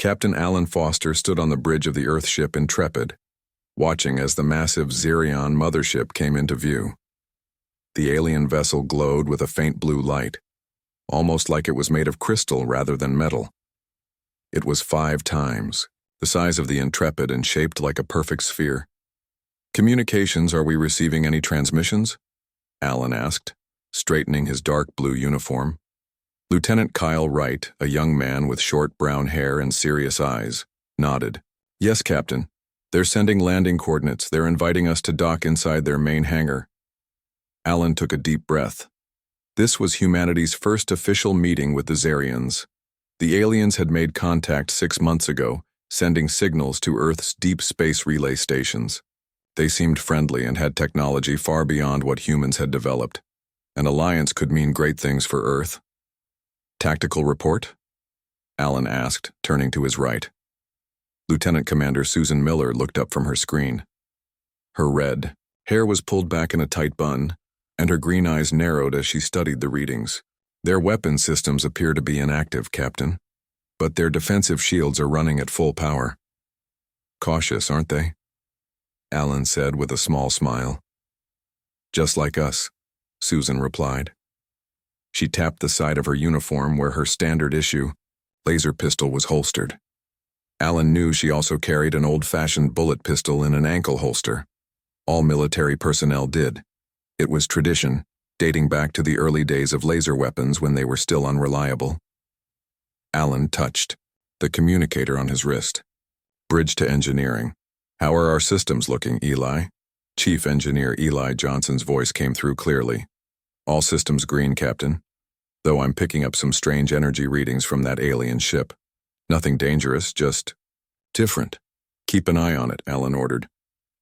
Captain Alan Foster stood on the bridge of the Earthship Intrepid, watching as the massive Xerion mothership came into view. The alien vessel glowed with a faint blue light, almost like it was made of crystal rather than metal. It was 5 times the size of the Intrepid and shaped like a perfect sphere. "Communications, are we receiving any transmissions?" Alan asked, straightening his dark blue uniform. Lieutenant Kyle Wright, a young man with short brown hair and serious eyes, nodded. "Yes, Captain. They're sending landing coordinates. They're inviting us to dock inside their main hangar." Alan took a deep breath. This was humanity's first official meeting with the Xerians. The aliens had made contact 6 months ago, sending signals to Earth's deep space relay stations. They seemed friendly and had technology far beyond what humans had developed. An alliance could mean great things for Earth. "Tactical report?" Alan asked, turning to his right. Lieutenant Commander Susan Miller looked up from her screen. Her red hair was pulled back in a tight bun, and her green eyes narrowed as she studied the readings. "Their weapon systems appear to be inactive, Captain, but their defensive shields are running at full power." "Cautious, aren't they?" Alan said with a small smile. "Just like us," Susan replied. She tapped the side of her uniform where her standard issue laser pistol was holstered. Alan knew she also carried an old-fashioned bullet pistol in an ankle holster. All military personnel did. It was tradition, dating back to the early days of laser weapons when they were still unreliable. Alan touched the communicator on his wrist. "Bridge to engineering. How are our systems looking, Eli?" Chief Engineer Eli Johnson's voice came through clearly. "All systems green, Captain. Though I'm picking up some strange energy readings from that alien ship. Nothing dangerous, just different." "Keep an eye on it," Alan ordered.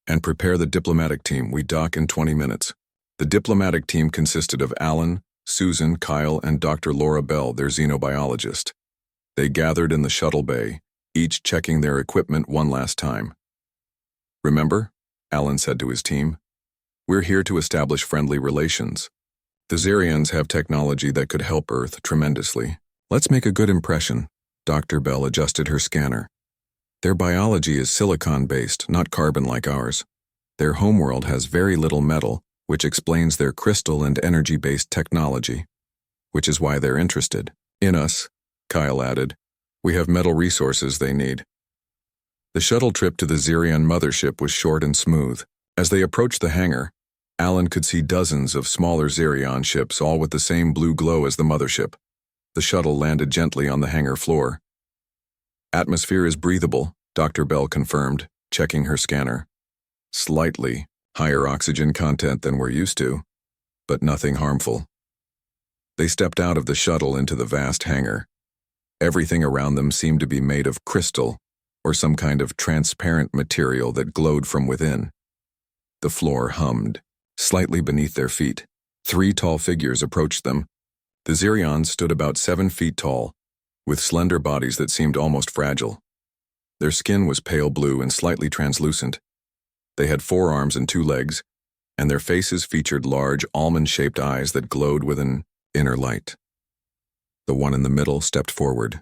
"And prepare the diplomatic team. We dock in 20 minutes. The diplomatic team consisted of Alan, Susan, Kyle, and Dr. Laura Bell, their xenobiologist. They gathered in the shuttle bay, each checking their equipment one last time. "Remember," Alan said to his team, "we're here to establish friendly relations. The Xerians have technology that could help Earth tremendously. Let's make a good impression." Dr. Bell adjusted her scanner. "Their biology is silicon-based, not carbon like ours. Their homeworld has very little metal, which explains their crystal and energy-based technology, which is why they're interested in us," Kyle added. "We have metal resources they need." The shuttle trip to the Xerion mothership was short and smooth. As they approached the hangar, Alan could see dozens of smaller Xerion ships, all with the same blue glow as the mothership. The shuttle landed gently on the hangar floor. "Atmosphere is breathable," Dr. Bell confirmed, checking her scanner. "Slightly higher oxygen content than we're used to, but nothing harmful." They stepped out of the shuttle into the vast hangar. Everything around them seemed to be made of crystal or some kind of transparent material that glowed from within. The floor hummed slightly beneath their feet. 3 tall figures approached them. The Xerions stood about 7 feet tall, with slender bodies that seemed almost fragile. Their skin was pale blue and slightly translucent. They had 4 arms and 2 legs, and their faces featured large, almond-shaped eyes that glowed with an inner light. The one in the middle stepped forward.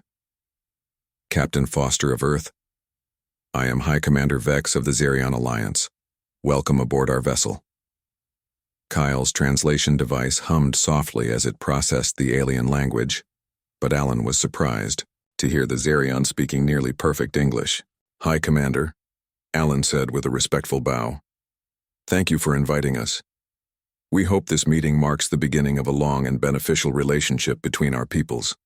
"Captain Foster of Earth. I am High Commander Vex of the Xerion Alliance. Welcome aboard our vessel." Kyle's translation device hummed softly as it processed the alien language, but Alan was surprised to hear the Xerion speaking nearly perfect English. "High Commander," Alan said with a respectful bow. "Thank you for inviting us. We hope this meeting marks the beginning of a long and beneficial relationship between our peoples."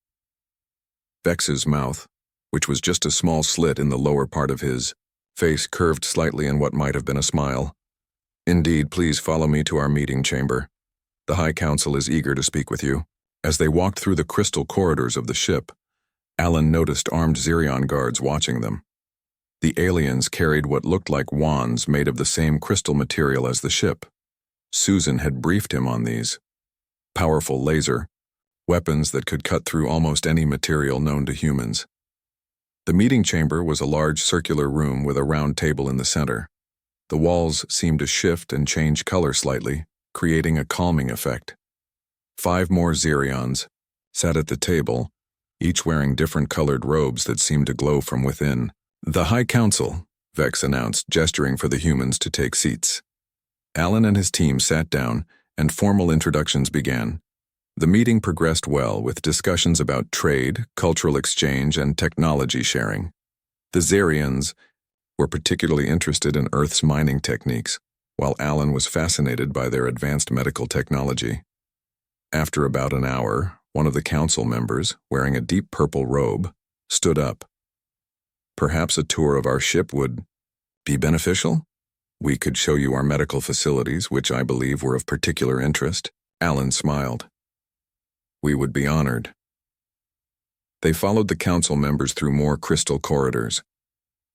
Vex's mouth, which was just a small slit in the lower part of his face, curved slightly in what might have been a smile. "Indeed, please follow me to our meeting chamber. The High Council is eager to speak with you." As they walked through the crystal corridors of the ship, Alan noticed armed Xerion guards watching them. The aliens carried what looked like wands made of the same crystal material as the ship. Susan had briefed him on these. Powerful laser weapons that could cut through almost any material known to humans. The meeting chamber was a large circular room with a round table in the center. The walls seemed to shift and change color slightly, creating a calming effect. 5 more Xerions sat at the table, each wearing different colored robes that seemed to glow from within. "The High Council," Vex announced, gesturing for the humans to take seats. Alan and his team sat down, and formal introductions began. The meeting progressed well, with discussions about trade, cultural exchange, and technology sharing. The Zarians were particularly interested in Earth's mining techniques, while Alan was fascinated by their advanced medical technology. After about an hour, one of the council members, wearing a deep purple robe, stood up. "Perhaps a tour of our ship would be beneficial? We could show you our medical facilities, which I believe were of particular interest." Alan smiled. "We would be honored." They followed the council members through more crystal corridors.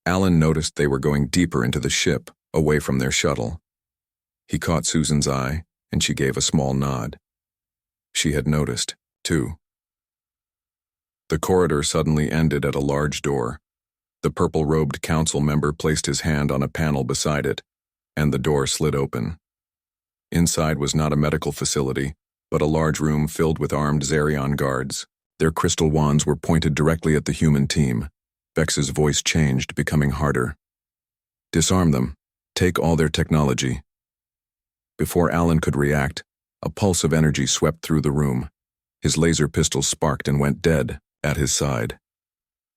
Alan noticed they were going deeper into the ship, away from their shuttle. He caught Susan's eye, and she gave a small nod. She had noticed, too. The corridor suddenly ended at a large door. The purple-robed council member placed his hand on a panel beside it, and the door slid open. Inside was not a medical facility, but a large room filled with armed Zarion guards. Their crystal wands were pointed directly at the human team. Vex's voice changed, becoming harder. "Disarm them. Take all their technology." Before Alan could react, a pulse of energy swept through the room. His laser pistol sparked and went dead at his side.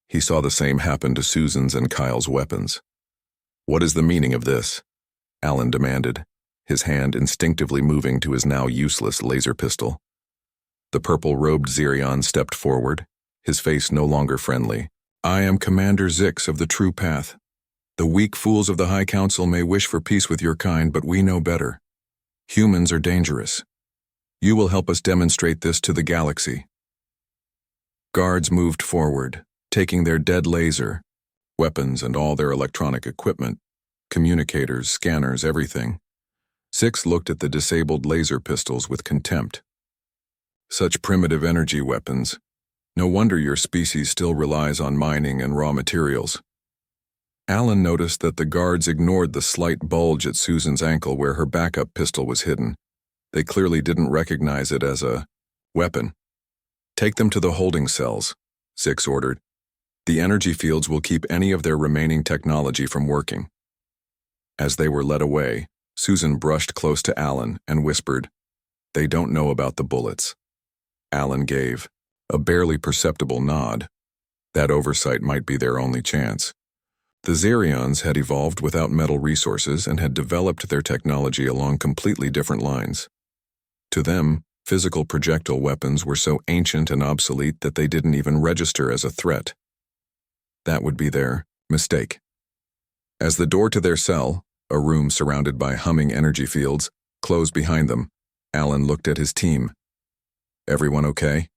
He saw the same happen to Susan's and Kyle's weapons. "What is the meaning of this?" Alan demanded, his hand instinctively moving to his now useless laser pistol. The purple-robed Zirion stepped forward, his face no longer friendly. "I am Commander Zix of the True Path. The weak fools of the High Council may wish for peace with your kind, but we know better. Humans are dangerous. You will help us demonstrate this to the galaxy." Guards moved forward, taking their dead laser, weapons and all their electronic equipment, communicators, scanners, everything. Zix looked at the disabled laser pistols with contempt. "Such primitive energy weapons. No wonder your species still relies on mining and raw materials." Alan noticed that the guards ignored the slight bulge at Susan's ankle where her backup pistol was hidden. They clearly didn't recognize it as a weapon. "Take them to the holding cells," Zix ordered. "The energy fields will keep any of their remaining technology from working." As they were led away, Susan brushed close to Alan and whispered, "They don't know about the bullets." Alan gave a barely perceptible nod. That oversight might be their only chance. The Zarions had evolved without metal resources and had developed their technology along completely different lines. To them, physical projectile weapons were so ancient and obsolete that they didn't even register as a threat. That would be their mistake. As the door to their cell, a room surrounded by humming energy fields, closed behind them, Alan looked at his team. "Everyone okay?"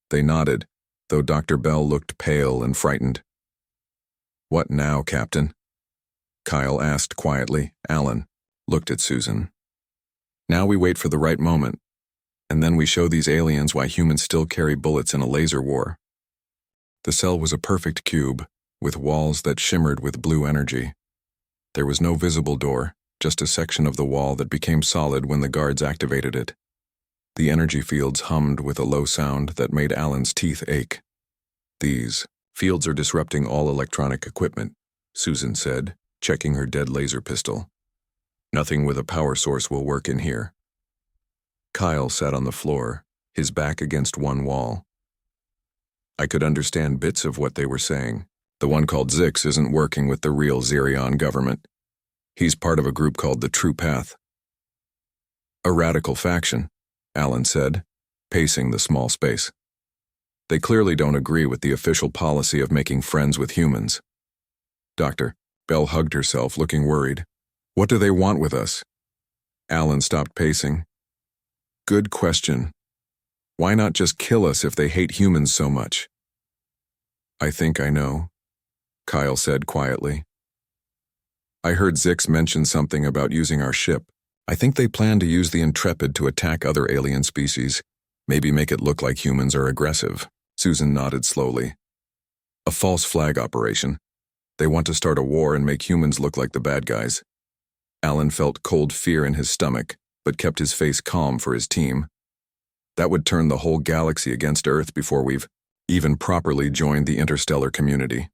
They nodded, though Dr. Bell looked pale and frightened. "What now, Captain?" Kyle asked quietly. Alan looked at Susan. "Now we wait for the right moment, and then we show these aliens why humans still carry bullets in a laser war." The cell was a perfect cube, with walls that shimmered with blue energy. There was no visible door, just a section of the wall that became solid when the guards activated it. The energy fields hummed with a low sound that made Alan's teeth ache. "These fields are disrupting all electronic equipment," Susan said, checking her dead laser pistol. "Nothing with a power source will work in here." Kyle sat on the floor, his back against one wall. I could understand bits of what they were saying. The one called Zix isn't working with the real Zirion government. He's part of a group called the True Path. "A radical faction," Alan said, pacing the small space. "They clearly don't agree with the official policy of making friends with humans." Dr. Bell hugged herself, looking worried. "What do they want with us?" Alan stopped pacing. "Good question. Why not just kill us if they hate humans so much?" "I think I know," Kyle said quietly. "I heard Zix mention something about using our ship. I think they plan to use the Intrepid to attack other alien species, maybe make it look like humans are aggressive." Susan nodded slowly. "A false flag operation. They want to start a war and make humans look like the bad guys." Alan felt cold fear in his stomach, but kept his face calm for his team. "That would turn the whole galaxy against Earth before we've even properly joined the interstellar community.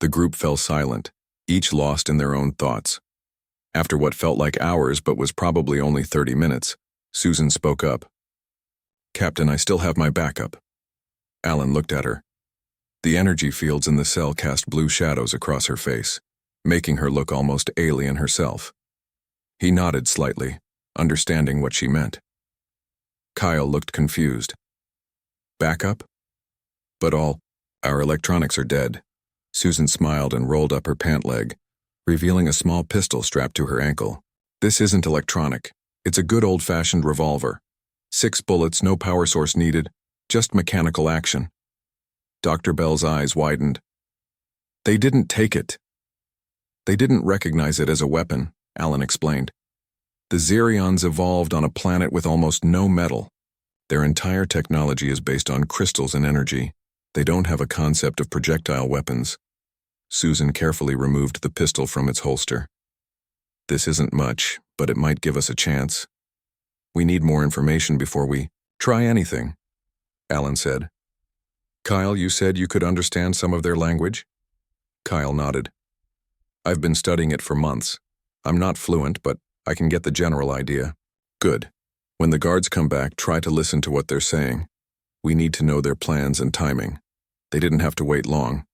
The group fell silent, each lost in their own thoughts. After what felt like hours but was probably only 30 minutes, Susan spoke up. "Captain, I still have my backup." Alan looked at her. The energy fields in the cell cast blue shadows across her face, making her look almost alien herself. He nodded slightly, understanding what she meant. Kyle looked confused. "Backup? But our electronics are dead." Susan smiled and rolled up her pant leg, revealing a small pistol strapped to her ankle. "This isn't electronic. It's a good old-fashioned revolver. 6 bullets, no power source needed, just mechanical action." Dr. Bell's eyes widened. "They didn't take it." "They didn't recognize it as a weapon," Alan explained. "The Xerions evolved on a planet with almost no metal. Their entire technology is based on crystals and energy. They don't have a concept of projectile weapons." Susan carefully removed the pistol from its holster. "This isn't much, but it might give us a chance. We need more information before we try anything," Alan said. "Kyle, you said you could understand some of their language?" Kyle nodded. "I've been studying it for months. I'm not fluent, but I can get the general idea." "Good. When the guards come back, try to listen to what they're saying. We need to know their plans and timing." They didn't have to wait long.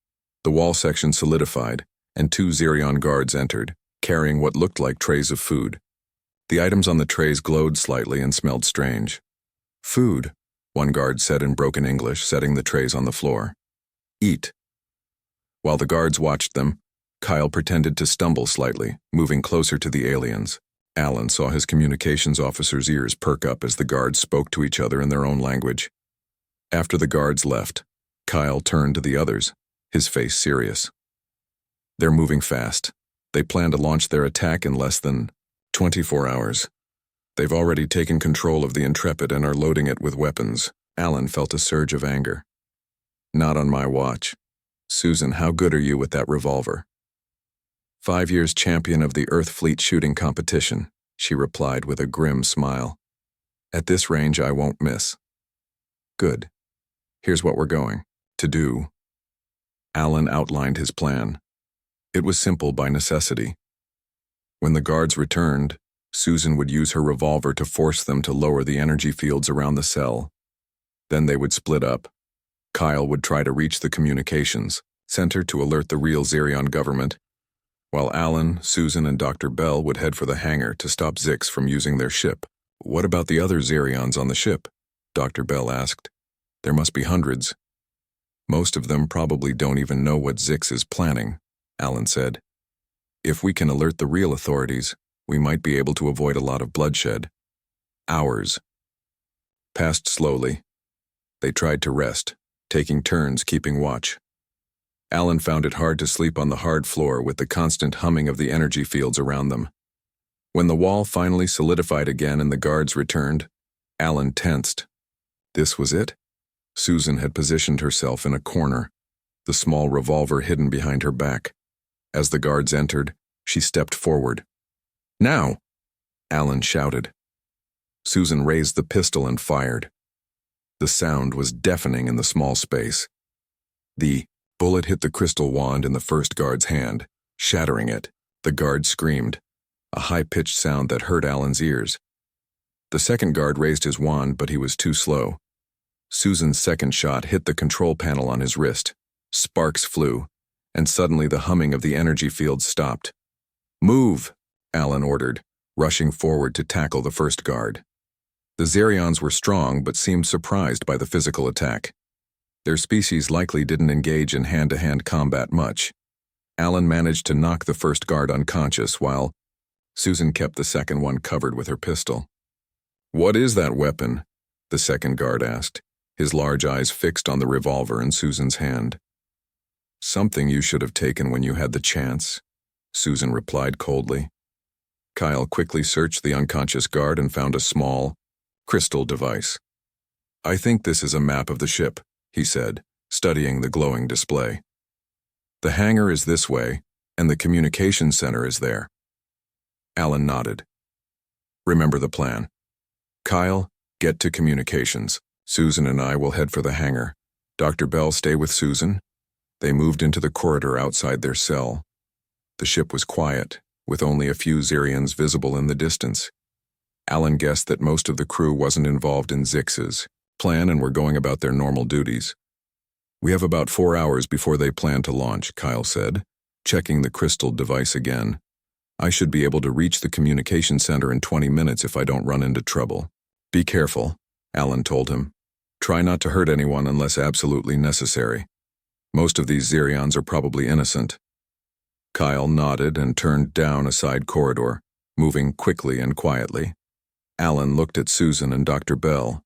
The wall section solidified, and 2 Xerion guards entered, carrying what looked like trays of food. The items on the trays glowed slightly and smelled strange. "Food," one guard said in broken English, setting the trays on the floor. "Eat." While the guards watched them, Kyle pretended to stumble slightly, moving closer to the aliens. Alan saw his communications officer's ears perk up as the guards spoke to each other in their own language. After the guards left, Kyle turned to the others, his face serious. "They're moving fast. They plan to launch their attack in less than 24 hours. They've already taken control of the Intrepid and are loading it with weapons." Alan felt a surge of anger. "Not on my watch. Susan, how good are you with that revolver?" 5 years champion of the Earth Fleet shooting competition," she replied with a grim smile. "At this range, I won't miss." "Good. Here's what we're going to do." Alan outlined his plan. It was simple by necessity. When the guards returned, Susan would use her revolver to force them to lower the energy fields around the cell. Then they would split up. Kyle would try to reach the communications center to alert the real Xerion government, while Alan, Susan, and Dr. Bell would head for the hangar to stop Zix from using their ship. "What about the other Xerions on the ship?" Dr. Bell asked. "There must be hundreds." "Most of them probably don't even know what Zix is planning," Alan said. "If we can alert the real authorities, we might be able to avoid a lot of bloodshed." Hours passed slowly. They tried to rest, taking turns keeping watch. Alan found it hard to sleep on the hard floor with the constant humming of the energy fields around them. When the wall finally solidified again and the guards returned, Alan tensed. This was it? Susan had positioned herself in a corner, the small revolver hidden behind her back. As the guards entered, she stepped forward. "Now!" Alan shouted. Susan raised the pistol and fired. The sound was deafening in the small space. The bullet hit the crystal wand in the first guard's hand, shattering it. The guard screamed, a high-pitched sound that hurt Alan's ears. The second guard raised his wand, but he was too slow. Susan's second shot hit the control panel on his wrist. Sparks flew, and suddenly the humming of the energy field stopped. "Move!" Alan ordered, rushing forward to tackle the first guard. The Xerions were strong but seemed surprised by the physical attack. Their species likely didn't engage in hand-to-hand combat much. Alan managed to knock the first guard unconscious while Susan kept the second one covered with her pistol. "What is that weapon?" the second guard asked, his large eyes fixed on the revolver in Susan's hand. "Something you should have taken when you had the chance," Susan replied coldly. Kyle quickly searched the unconscious guard and found a small, crystal device. "I think this is a map of the ship," he said, studying the glowing display. "The hangar is this way, and the communication center is there." Alan nodded. "Remember the plan. Kyle, get to communications. Susan and I will head for the hangar. Dr. Bell, stay with Susan. They moved into the corridor outside their cell. The ship was quiet, with only a few Xerians visible in the distance. Alan guessed that most of the crew wasn't involved in Zix's plan and were going about their normal duties. We have about 4 hours before they plan to launch, Kyle said, checking the crystal device again. I should be able to reach the communication center in 20 minutes if I don't run into trouble. Be careful, Alan told him. Try not to hurt anyone unless absolutely necessary. Most of these Xerions are probably innocent. Kyle nodded and turned down a side corridor, moving quickly and quietly. Alan looked at Susan and Dr. Bell.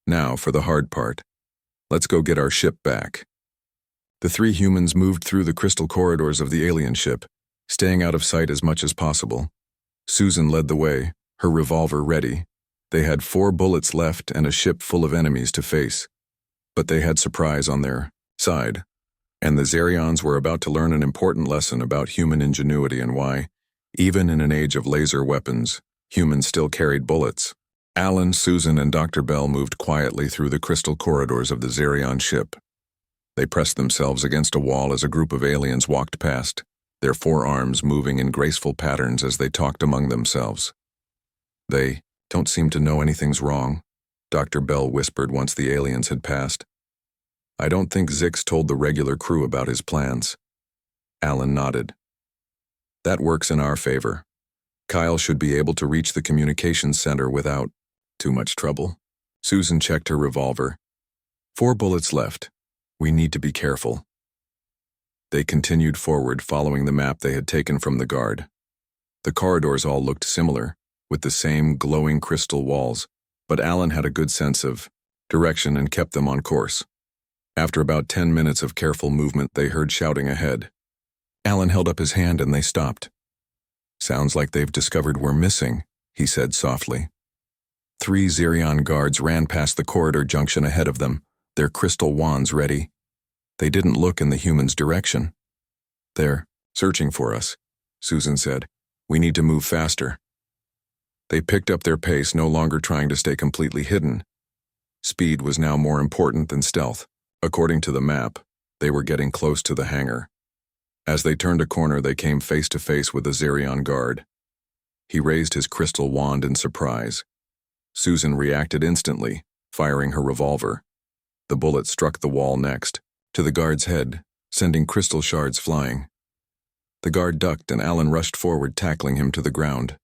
Now for the hard part. Let's go get our ship back. The 3 humans moved through the crystal corridors of the alien ship, staying out of sight as much as possible. Susan led the way, her revolver ready. They had 4 bullets left and a ship full of enemies to face. But they had surprise on their side, and the Xerions were about to learn an important lesson about human ingenuity and why, even in an age of laser weapons, humans still carried bullets. Alan, Susan, and Dr. Bell moved quietly through the crystal corridors of the Xerion ship. They pressed themselves against a wall as a group of aliens walked past, their forearms moving in graceful patterns as they talked among themselves. They don't seem to know anything's wrong, Dr. Bell whispered once the aliens had passed. I don't think Zix told the regular crew about his plans. Alan nodded. That works in our favor. Kyle should be able to reach the communications center without too much trouble. Susan checked her revolver. 4 bullets left. We need to be careful. They continued forward, following the map they had taken from the guard. The corridors all looked similar, with the same glowing crystal walls, but Alan had a good sense of direction and kept them on course. After about 10 minutes of careful movement, they heard shouting ahead. Alan held up his hand and they stopped. Sounds like they've discovered we're missing, he said softly. 3 Xerion guards ran past the corridor junction ahead of them, their crystal wands ready. They didn't look in the humans' direction. They're searching for us, Susan said. We need to move faster. They picked up their pace, no longer trying to stay completely hidden. Speed was now more important than stealth. According to the map, they were getting close to the hangar. As they turned a corner, they came face to face with a Xerion guard. He raised his crystal wand in surprise. Susan reacted instantly, firing her revolver. The bullet struck the wall next, to the guard's head, sending crystal shards flying. The guard ducked and Alan rushed forward, tackling him to the ground.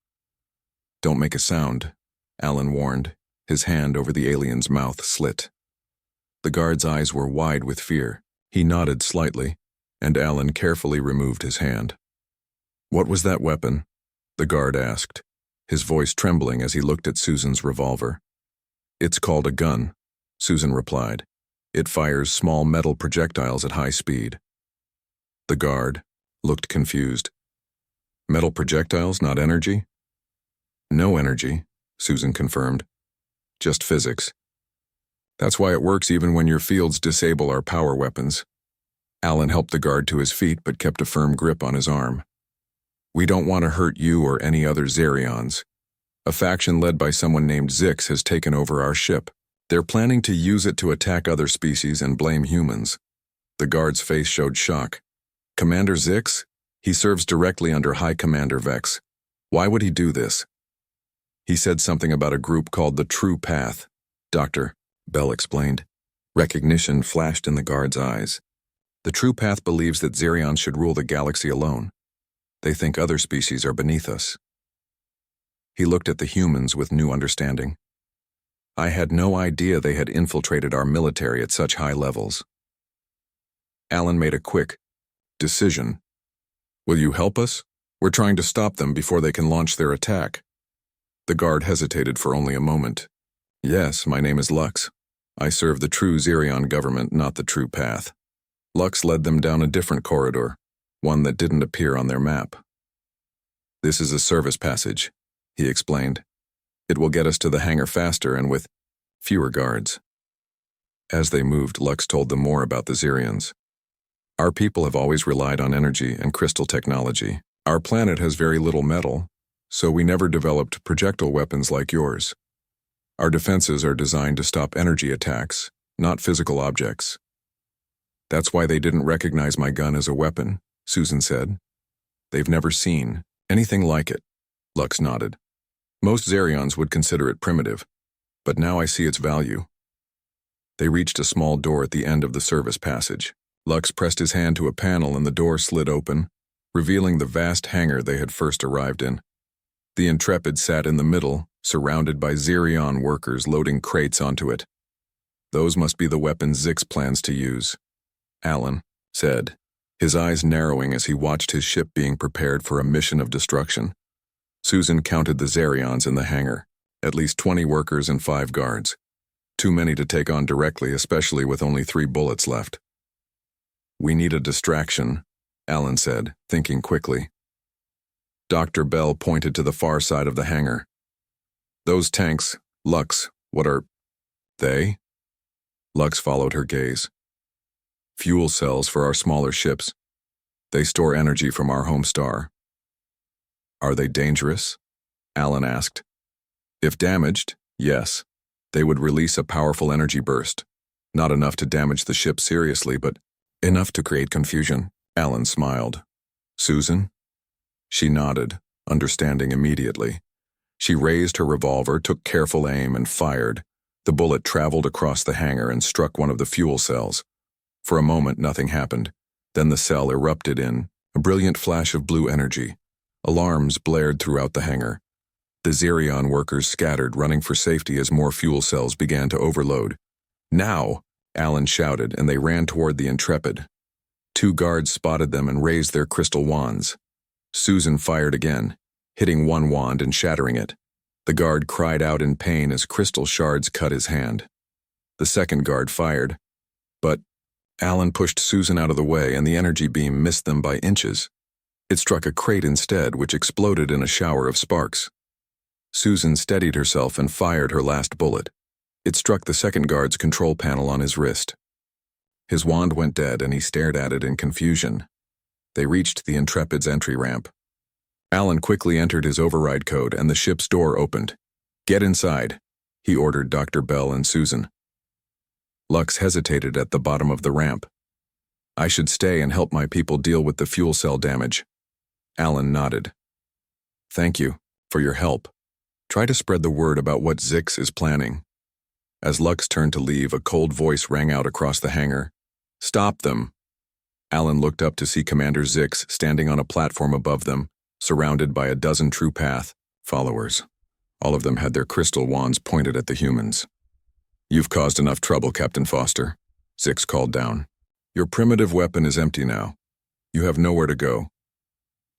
Don't make a sound, Alan warned, his hand over the alien's mouth slit. The guard's eyes were wide with fear. He nodded slightly, and Alan carefully removed his hand. What was that weapon? The guard asked, his voice trembling as he looked at Susan's revolver. It's called a gun, Susan replied. It fires small metal projectiles at high speed. The guard looked confused. Metal projectiles, not energy? No energy, Susan confirmed. Just physics. That's why it works even when your fields disable our power weapons. Alan helped the guard to his feet but kept a firm grip on his arm. We don't want to hurt you or any other Xerions. A faction led by someone named Zix has taken over our ship. They're planning to use it to attack other species and blame humans. The guard's face showed shock. Commander Zix? He serves directly under High Commander Vex. Why would he do this? He said something about a group called the True Path. Dr. Bell explained. Recognition flashed in the guard's eyes. The True Path believes that Xerions should rule the galaxy alone. They think other species are beneath us. He looked at the humans with new understanding. I had no idea they had infiltrated our military at such high levels. Alan made a quick decision. Will you help us? We're trying to stop them before they can launch their attack. The guard hesitated for only a moment. Yes, my name is Lux. I serve the true Xerion government, not the True Path. Lux led them down a different corridor, one that didn't appear on their map. This is a service passage, he explained. It will get us to the hangar faster and with fewer guards. As they moved, Lux told them more about the Xerions. Our people have always relied on energy and crystal technology. Our planet has very little metal, so we never developed projectile weapons like yours. Our defenses are designed to stop energy attacks, not physical objects. That's why they didn't recognize my gun as a weapon, Susan said. They've never seen anything like it. Lux nodded. Most Zerions would consider it primitive, but now I see its value. They reached a small door at the end of the service passage. Lux pressed his hand to a panel and the door slid open, revealing the vast hangar they had first arrived in. The Intrepid sat in the middle, surrounded by Zerion workers loading crates onto it. Those must be the weapons Zix plans to use, Alan said, his eyes narrowing as he watched his ship being prepared for a mission of destruction. Susan counted the Zerions in the hangar, at least 20 workers and 5 guards. Too many to take on directly, especially with only 3 bullets left. We need a distraction, Alan said, thinking quickly. Dr. Bell pointed to the far side of the hangar. Those tanks, Lux, what are they? Lux followed her gaze. Fuel cells for our smaller ships. They store energy from our home star. Are they dangerous? Alan asked. If damaged, yes. They would release a powerful energy burst. Not enough to damage the ship seriously, but enough to create confusion. Alan smiled. Susan? She nodded, understanding immediately. She raised her revolver, took careful aim, and fired. The bullet traveled across the hangar and struck one of the fuel cells. For a moment, nothing happened. Then the cell erupted in a brilliant flash of blue energy. Alarms blared throughout the hangar. The Zerion workers scattered, running for safety as more fuel cells began to overload. Now, Alan shouted, and they ran toward the Intrepid. 2 guards spotted them and raised their crystal wands. Susan fired again, hitting one wand and shattering it. The guard cried out in pain as crystal shards cut his hand. The second guard fired, but Alan pushed Susan out of the way and the energy beam missed them by inches. It struck a crate instead, which exploded in a shower of sparks. Susan steadied herself and fired her last bullet. It struck the second guard's control panel on his wrist. His wand went dead and he stared at it in confusion. They reached the Intrepid's entry ramp. Alan quickly entered his override code and the ship's door opened. Get inside, he ordered Dr. Bell and Susan. Lux hesitated at the bottom of the ramp. I should stay and help my people deal with the fuel cell damage. Alan nodded. Thank you for your help. Try to spread the word about what Zix is planning. As Lux turned to leave, a cold voice rang out across the hangar. Stop them. Alan looked up to see Commander Zix standing on a platform above them, surrounded by a dozen True Path followers. All of them had their crystal wands pointed at the humans. You've caused enough trouble, Captain Foster, Zix called down. Your primitive weapon is empty now. You have nowhere to go.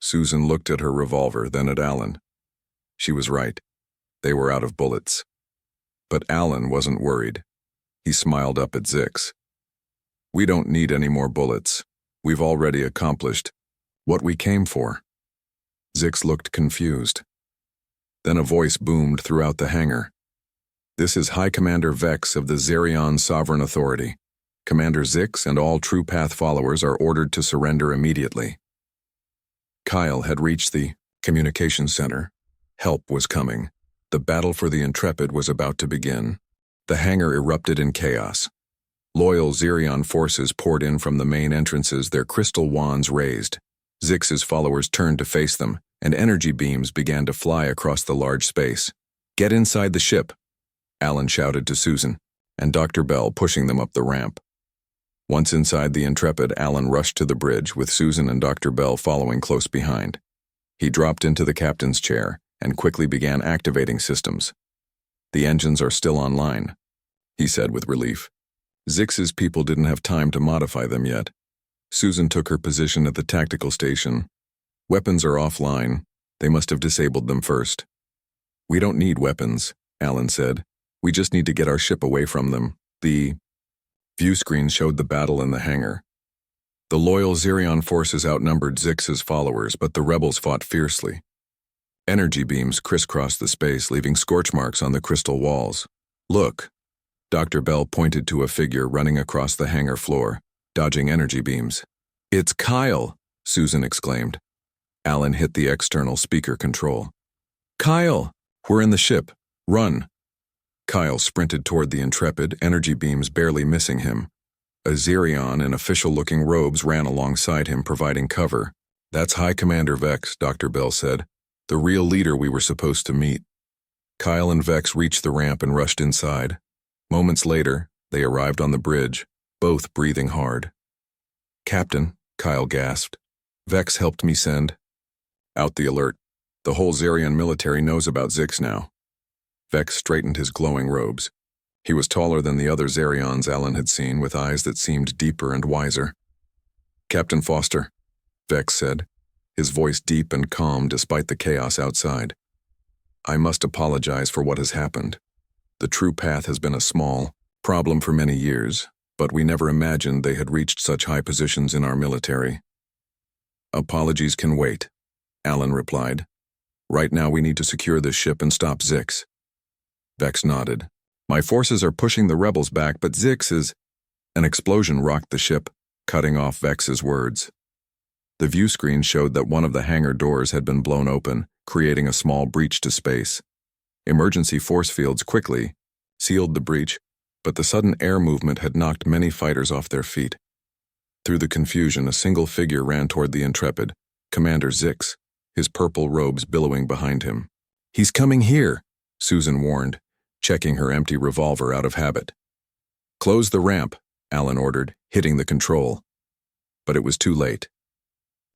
Susan looked at her revolver, then at Alan. She was right. They were out of bullets. But Alan wasn't worried. He smiled up at Zix. We don't need any more bullets. We've already accomplished what we came for. Zix looked confused. Then a voice boomed throughout the hangar. This is High Commander Vex of the Zerion Sovereign Authority. Commander Zix and all True Path followers are ordered to surrender immediately. Kyle had reached the communications center. Help was coming. The battle for the Intrepid was about to begin. The hangar erupted in chaos. Loyal Zerion forces poured in from the main entrances, their crystal wands raised. Zix's followers turned to face them, and energy beams began to fly across the large space. Get inside the ship, Alan shouted to Susan, and Dr. Bell pushing them up the ramp. Once inside the Intrepid, Alan rushed to the bridge, with Susan and Dr. Bell following close behind. He dropped into the captain's chair and quickly began activating systems. The engines are still online, he said with relief. Zix's people didn't have time to modify them yet. Susan took her position at the tactical station. Weapons are offline. They must have disabled them first. We don't need weapons, Alan said. We just need to get our ship away from them. The view screen showed the battle in the hangar. The loyal Zerion forces outnumbered Zix's followers, but the rebels fought fiercely. Energy beams crisscrossed the space, leaving scorch marks on the crystal walls. Look, Dr. Bell pointed to a figure running across the hangar floor, dodging energy beams. It's Kyle, Susan exclaimed. Alan hit the external speaker control. Kyle, we're in the ship. Run. Kyle sprinted toward the Intrepid, energy beams barely missing him. A Xerion in official-looking robes ran alongside him, providing cover. "That's High Commander Vex," Dr. Bell said. "The real leader we were supposed to meet." Kyle and Vex reached the ramp and rushed inside. Moments later, they arrived on the bridge, both breathing hard. "Captain," Kyle gasped. "Vex helped me send out the alert. The whole Xerion military knows about Zix now." Vex straightened his glowing robes. He was taller than the other Xerions Alan had seen, with eyes that seemed deeper and wiser. "Captain Foster," Vex said, his voice deep and calm despite the chaos outside. "I must apologize for what has happened. The True Path has been a small problem for many years, but we never imagined they had reached such high positions in our military." "Apologies can wait," Alan replied. "Right now we need to secure this ship and stop Zix." Vex nodded. "My forces are pushing the rebels back, but Zix is—" An explosion rocked the ship, cutting off Vex's words. The view screen showed that one of the hangar doors had been blown open, creating a small breach to space. Emergency force fields quickly sealed the breach, but the sudden air movement had knocked many fighters off their feet. Through the confusion, a single figure ran toward the Intrepid, Commander Zix, his purple robes billowing behind him. "He's coming here," Susan warned, checking her empty revolver out of habit. "Close the ramp," Alan ordered, hitting the control. But it was too late.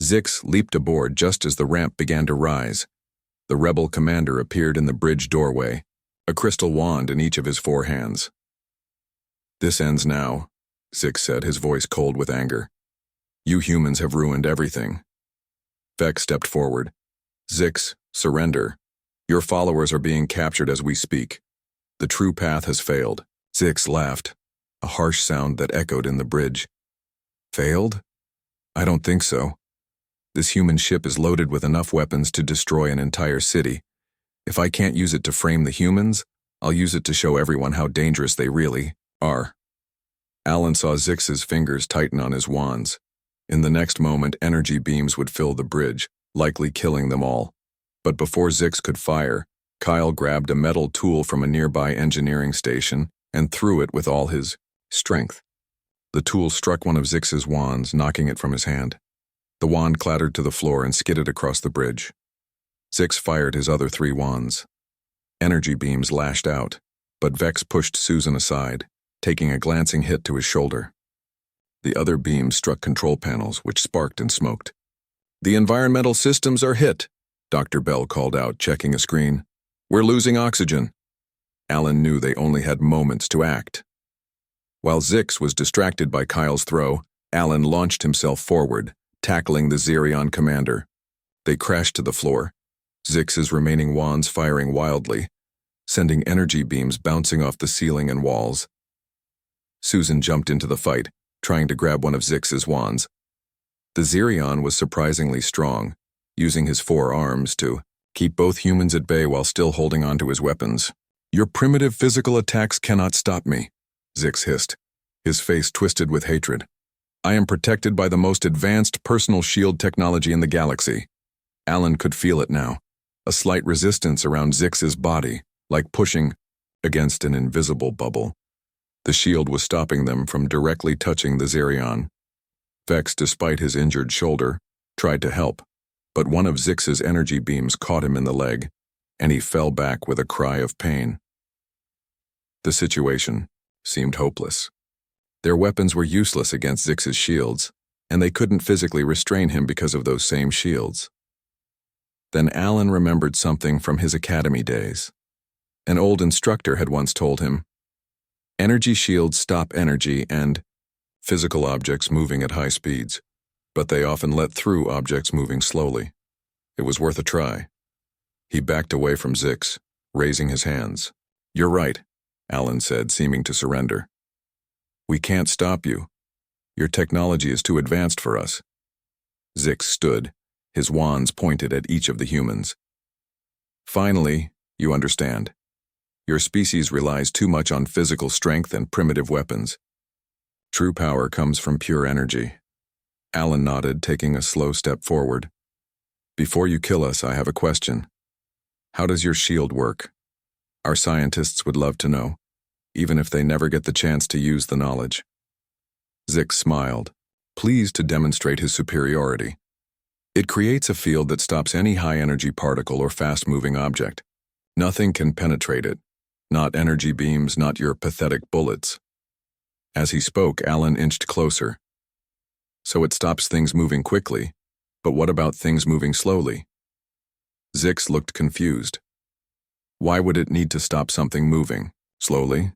Zix leaped aboard just as the ramp began to rise. The rebel commander appeared in the bridge doorway, a crystal wand in each of his 4 hands. "This ends now," Zix said, his voice cold with anger. "You humans have ruined everything." Vex stepped forward. "Zix, surrender. Your followers are being captured as we speak. The True Path has failed." Zix laughed, a harsh sound that echoed in the bridge. "Failed? I don't think so. This human ship is loaded with enough weapons to destroy an entire city. If I can't use it to frame the humans, I'll use it to show everyone how dangerous they really are." Alan saw Zix's fingers tighten on his wands. In the next moment, energy beams would fill the bridge, likely killing them all. But before Zix could fire, Kyle grabbed a metal tool from a nearby engineering station and threw it with all his strength. The tool struck one of Zix's wands, knocking it from his hand. The wand clattered to the floor and skidded across the bridge. Zix fired his other 3 wands. Energy beams lashed out, but Vex pushed Susan aside, taking a glancing hit to his shoulder. The other beams struck control panels, which sparked and smoked. "The environmental systems are hit," Dr. Bell called out, checking a screen. "We're losing oxygen." Alan knew they only had moments to act. While Zix was distracted by Kyle's throw, Alan launched himself forward, tackling the Xerion commander. They crashed to the floor, Zix's remaining wands firing wildly, sending energy beams bouncing off the ceiling and walls. Susan jumped into the fight, trying to grab one of Zix's wands. The Xerion was surprisingly strong, using his 4 arms to keep both humans at bay while still holding onto his weapons. "Your primitive physical attacks cannot stop me," Zix hissed, his face twisted with hatred. "I am protected by the most advanced personal shield technology in the galaxy." Alan could feel it now, a slight resistance around Zix's body, like pushing against an invisible bubble. The shield was stopping them from directly touching the Xerion. Vex, despite his injured shoulder, tried to help, but one of Zix's energy beams caught him in the leg, and he fell back with a cry of pain. The situation seemed hopeless. Their weapons were useless against Zix's shields, and they couldn't physically restrain him because of those same shields. Then Alan remembered something from his academy days. An old instructor had once told him, "Energy shields stop energy and physical objects moving at high speeds, but they often let through objects moving slowly." It was worth a try. He backed away from Zix, raising his hands. "You're right," Alan said, seeming to surrender. "We can't stop you. Your technology is too advanced for us." Zix stood, his wands pointed at each of the humans. "Finally, you understand. Your species relies too much on physical strength and primitive weapons. True power comes from pure energy." Alan nodded, taking a slow step forward. "Before you kill us, I have a question. How does your shield work?" Our scientists would love to know, even if they never get the chance to use the knowledge. Zix smiled, pleased to demonstrate his superiority. It creates a field that stops any high-energy particle or fast-moving object. Nothing can penetrate it. Not energy beams, not your pathetic bullets. As he spoke, Alan inched closer. So it stops things moving quickly, but what about things moving slowly? Zix looked confused. Why would it need to stop something moving slowly?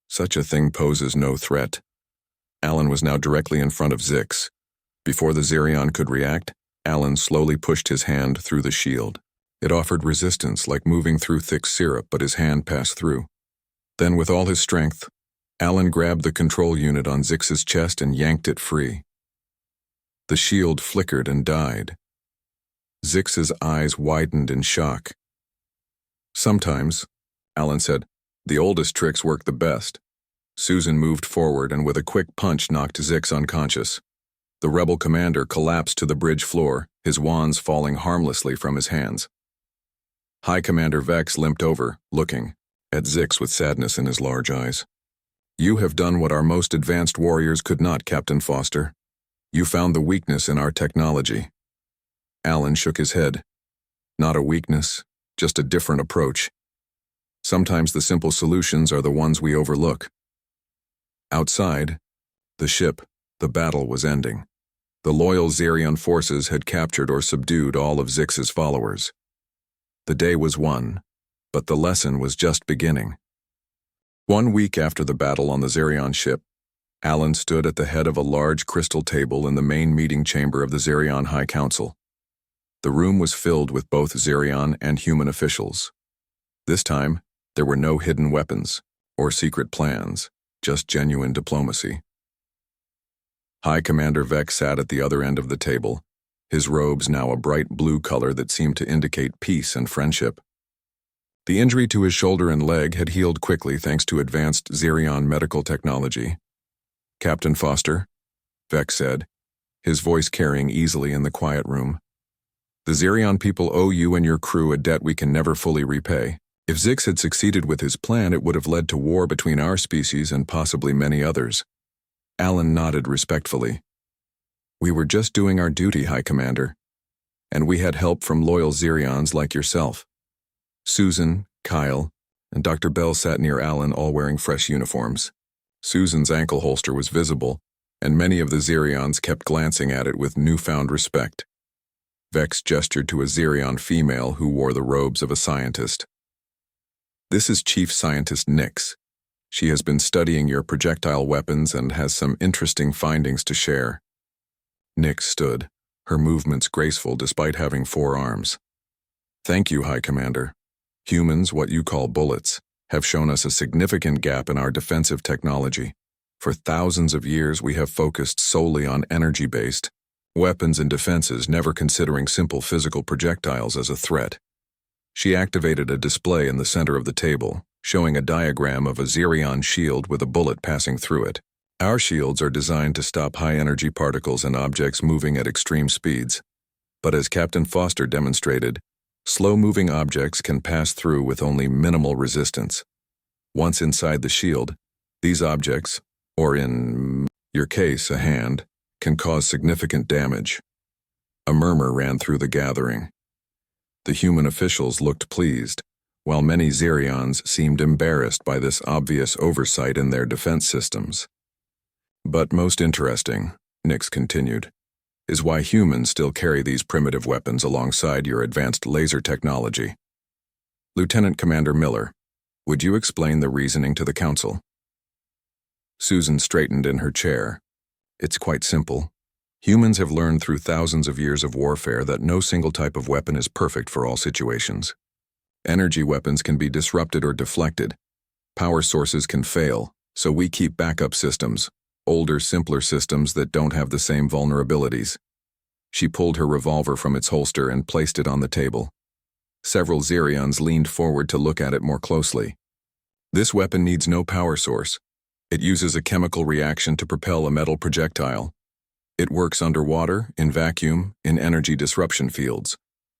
Such a thing poses no threat. Alan was now directly in front of Zix. Before the Xerion could react, Alan slowly pushed his hand through the shield. It offered resistance like moving through thick syrup, but his hand passed through. Then, with all his strength, Alan grabbed the control unit on Zix's chest and yanked it free. The shield flickered and died. Zix's eyes widened in shock. Sometimes, Alan said, the oldest tricks work the best. Susan moved forward and with a quick punch knocked Zix unconscious. The rebel commander collapsed to the bridge floor, his wands falling harmlessly from his hands. High Commander Vex limped over, looking at Zix with sadness in his large eyes. You have done what our most advanced warriors could not, Captain Foster. You found the weakness in our technology. Alan shook his head. Not a weakness, just a different approach. Sometimes the simple solutions are the ones we overlook. Outside, the ship, the battle was ending. The loyal Xerion forces had captured or subdued all of Zix's followers. The day was won, but the lesson was just beginning. 1 week after the battle on the Xerion ship, Alan stood at the head of a large crystal table in the main meeting chamber of the Xerion High Council. The room was filled with both Xerion and human officials. This time, there were no hidden weapons or secret plans, just genuine diplomacy. High Commander Vex sat at the other end of the table, his robes now a bright blue color that seemed to indicate peace and friendship. The injury to his shoulder and leg had healed quickly thanks to advanced Xerion medical technology. Captain Foster, Vex said, his voice carrying easily in the quiet room. The Xerion people owe you and your crew a debt we can never fully repay. If Zix had succeeded with his plan, it would have led to war between our species and possibly many others. Alan nodded respectfully. We were just doing our duty, High Commander, and we had help from loyal Xerions like yourself. Susan, Kyle, and Dr. Bell sat near Alan, all wearing fresh uniforms. Susan's ankle holster was visible, and many of the Xerions kept glancing at it with newfound respect. Vex gestured to a Xerion female who wore the robes of a scientist. This is Chief Scientist Nyx. She has been studying your projectile weapons and has some interesting findings to share. Nyx stood, her movements graceful despite having 4 arms. Thank you, High Commander. Humans, what you call bullets, have shown us a significant gap in our defensive technology. For thousands of years, we have focused solely on energy-based weapons and defenses, never considering simple physical projectiles as a threat. She activated a display in the center of the table, showing a diagram of a Xerion shield with a bullet passing through it. Our shields are designed to stop high-energy particles and objects moving at extreme speeds. But as Captain Foster demonstrated, slow-moving objects can pass through with only minimal resistance. Once inside the shield, these objects, or in your case, a hand, can cause significant damage. A murmur ran through the gathering. The human officials looked pleased, while many Xerions seemed embarrassed by this obvious oversight in their defense systems. But most interesting, Nyx continued, is why humans still carry these primitive weapons alongside your advanced laser technology. Lieutenant Commander Miller, would you explain the reasoning to the Council? Susan straightened in her chair. It's quite simple. Humans have learned through thousands of years of warfare that no single type of weapon is perfect for all situations. Energy weapons can be disrupted or deflected. Power sources can fail, so we keep backup systems, older, simpler systems that don't have the same vulnerabilities. She pulled her revolver from its holster and placed it on the table. Several Xerions leaned forward to look at it more closely. This weapon needs no power source. It uses a chemical reaction to propel a metal projectile. It works underwater, in vacuum, in energy disruption fields,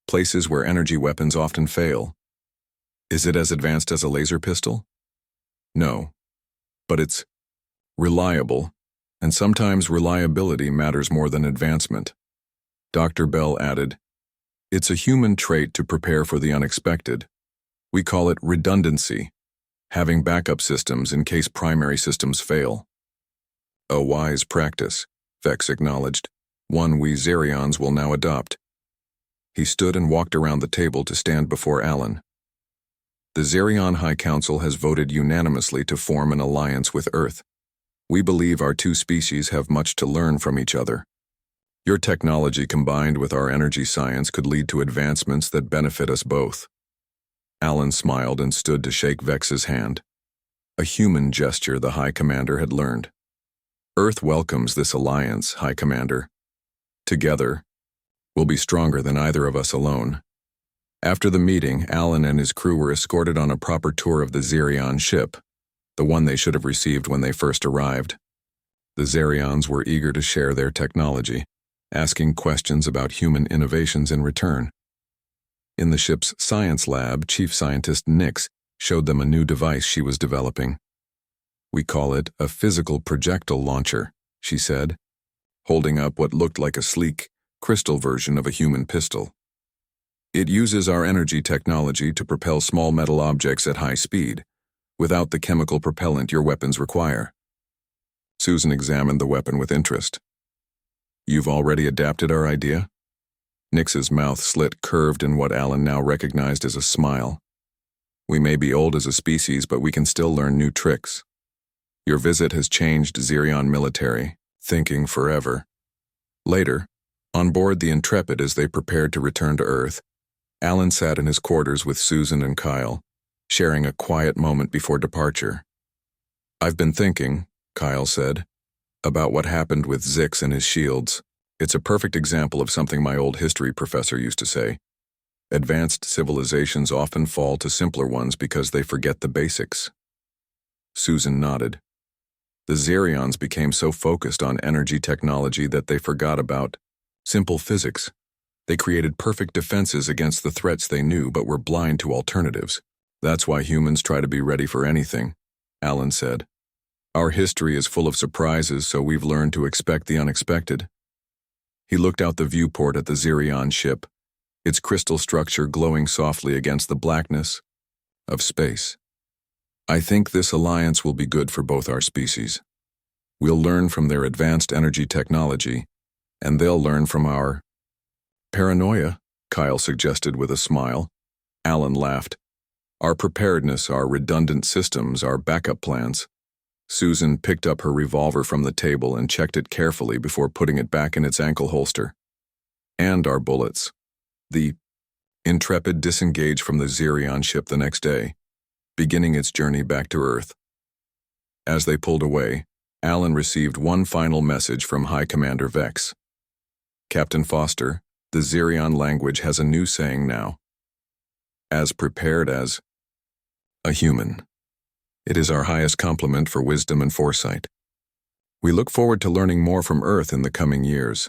places where energy weapons often fail. Is it as advanced as a laser pistol? No, but it's reliable, and sometimes reliability matters more than advancement. Dr. Bell added, it's a human trait to prepare for the unexpected. We call it redundancy, having backup systems in case primary systems fail. A wise practice, Vex acknowledged, one we Zerions will now adopt. He stood and walked around the table to stand before Alan. The Zerion High Council has voted unanimously to form an alliance with Earth. We believe our two species have much to learn from each other. Your technology combined with our energy science could lead to advancements that benefit us both. Alan smiled and stood to shake Vex's hand. A human gesture the High Commander had learned. Earth welcomes this alliance, High Commander. Together, we'll be stronger than either of us alone. After the meeting, Alan and his crew were escorted on a proper tour of the Zerion ship, the one they should have received when they first arrived. The Zerions were eager to share their technology, asking questions about human innovations in return. In the ship's science lab, Chief Scientist Nix showed them a new device she was developing. We call it a physical projectile launcher, she said, holding up what looked like a sleek, crystal version of a human pistol. It uses our energy technology to propel small metal objects at high speed, without the chemical propellant your weapons require. Susan examined the weapon with interest. You've already adapted our idea? Nix's mouth slit curved in what Alan now recognized as a smile. We may be old as a species, but we can still learn new tricks. Your visit has changed Zerion military thinking forever. Later, on board the Intrepid as they prepared to return to Earth, Alan sat in his quarters with Susan and Kyle, sharing a quiet moment before departure. I've been thinking, Kyle said, about what happened with Zix and his shields. It's a perfect example of something my old history professor used to say. Advanced civilizations often fall to simpler ones because they forget the basics. Susan nodded. The Zerions became so focused on energy technology that they forgot about simple physics. They created perfect defenses against the threats they knew but were blind to alternatives. That's why humans try to be ready for anything, Alan said. Our history is full of surprises, so we've learned to expect the unexpected. He looked out the viewport at the Zerion ship, its crystal structure glowing softly against the blackness of space. I think this alliance will be good for both our species. We'll learn from their advanced energy technology, and they'll learn from our paranoia, Kyle suggested with a smile. Alan laughed. Our preparedness, our redundant systems, our backup plans. Susan picked up her revolver from the table and checked it carefully before putting it back in its ankle holster. And our bullets. The Intrepid disengaged from the Zerion ship the next day, beginning its journey back to Earth. As they pulled away, Alan received one final message from High Commander Vex. Captain Foster, the Zerion language has a new saying now. As prepared as a human. It is our highest compliment for wisdom and foresight. We look forward to learning more from Earth in the coming years.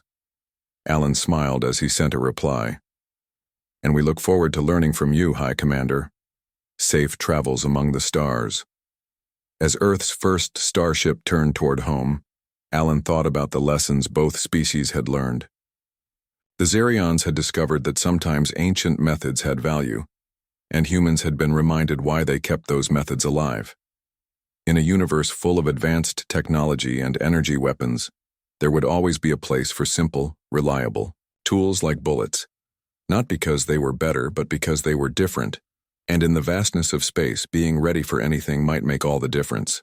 Alan smiled as he sent a reply. And we look forward to learning from you, High Commander. Safe travels among the stars. As Earth's first starship turned toward home, Alan thought about the lessons both species had learned. The Zerions had discovered that sometimes ancient methods had value, and humans had been reminded why they kept those methods alive. In a universe full of advanced technology and energy weapons, there would always be a place for simple, reliable tools like bullets, not because they were better, but because they were different, and in the vastness of space, being ready for anything might make all the difference.